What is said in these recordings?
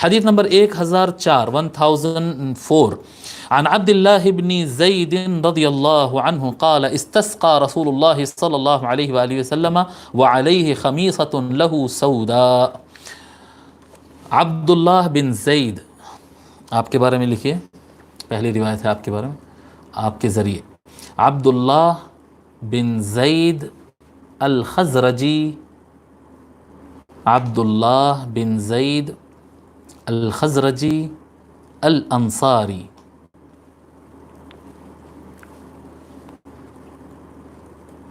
حدیث نمبر 1004 عن عبد الله بن زيد رضي الله عنه قال استسقى رسول الله صلى الله عليه وآله وسلم وعليه خميصة له سوداء. عبداللہ بن زید آپ کے بارے میں لکھیے، پہلی روایت ہے آپ کے بارے میں آپ کے ذریعے. عبداللہ بن زید الخزرجی، عبداللہ بن زید الخزرجی الانصاری.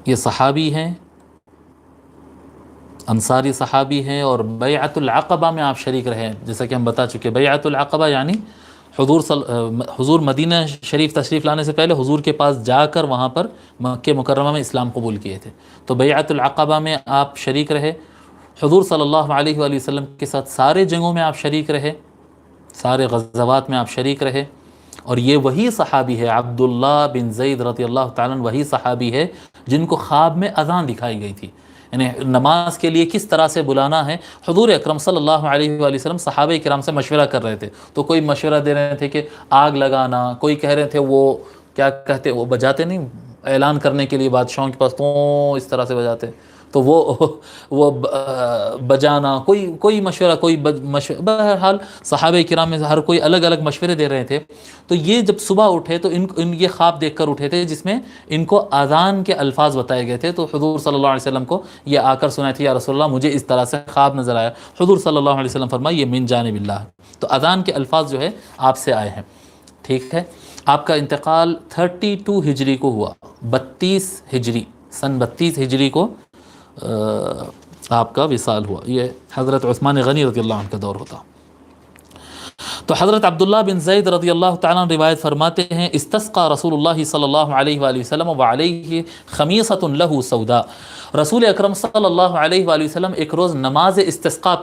یہ صحابی ہیں، انصاری صحابی ہیں، اور بیعت العقبہ میں آپ شریک رہے ہیں. جیسا کہ ہم بتا چکے، بیعت العقبہ یعنی حضور مدینہ شریف تشریف لانے سے پہلے حضور کے پاس جا کر وہاں پر مکہ مکرمہ میں اسلام قبول کیے تھے. تو بیعت العقبہ میں آپ شریک رہے، حضور صلی اللہ علیہ وآلہ وسلم کے ساتھ سارے جنگوں میں آپ شریک رہے، سارے غزوات میں آپ شریک رہے. اور یہ وہی صحابی ہے، عبداللہ بن زید رضی اللہ تعالیٰ عنہ، وہی صحابی ہے جن کو خواب میں اذان دکھائی گئی تھی. یعنی نماز کے لیے کس طرح سے بلانا ہے، حضور اکرم صلی اللہ علیہ وآلہ وسلم صحابہ کرام سے مشورہ کر رہے تھے. تو کوئی مشورہ دے رہے تھے کہ آگ لگانا، کوئی کہہ رہے تھے وہ کیا کہتے، وہ بجاتے نہیں اعلان کرنے کے لیے بادشاہوں کے پاس تو اس طرح سے بجاتے، تو وہ بجانا، کوئی مشورہ، بہرحال صحابہ کرام میں ہر کوئی الگ الگ مشورے دے رہے تھے. تو یہ جب صبح اٹھے تو یہ خواب دیکھ کر اٹھے تھے جس میں ان کو اذان کے الفاظ بتائے گئے تھے. تو حضور صلی اللہ علیہ وسلم کو یہ آ کر سنائے تھے، یا رسول اللہ مجھے اس طرح سے خواب نظر آیا. حضور صلی اللہ علیہ وسلم فرمایا یہ من جانب اللہ. تو اذان کے الفاظ جو ہے آپ سے آئے ہیں. ٹھیک ہے، آپ کا انتقال 32 ہجری کو ہوا، 32 ہجری، سن 32 ہجری کو آپ کا وصال ہوا. یہ حضرت عثمان غنی رضی اللہ عنہ کا دور ہوتا. تو حضرت عبداللہ بن زید رضی اللہ تعالیٰ عنہ روایت فرماتے ہیں استسقى رسول اللہ صلی اللہ علیہ وآلہ وسلم وعلیہ خمیصۃ لہ سوداء. رسول اکرم صلی اللہ علیہ وآلہ وسلم ایک روز نماز استسقاء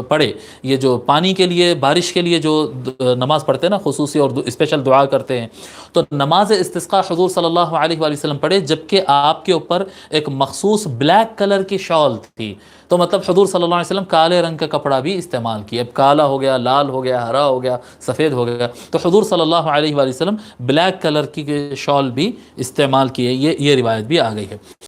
پڑھے. یہ جو پانی کے لیے، بارش کے لیے جو نماز پڑھتے ہیں نا، خصوصی اور اسپیشل دعا کرتے ہیں، تو نماز استسقاء حضور صلی اللہ علیہ وآلہ وسلم پڑھے، جبکہ آپ کے اوپر ایک مخصوص بلیک کلر کی شال تھی. تو مطلب حضور صلی اللہ علیہ وسلم کالے رنگ کا کپڑا بھی استعمال کیا. اب کالا ہو گیا، لال ہو گیا، ہرا ہو گیا، سفید ہو گیا، تو حضور صلی اللہ علیہ وآلہ وسلم بلیک کلر کی شال بھی استعمال کیے. یہ روایت بھی آ گئی ہے.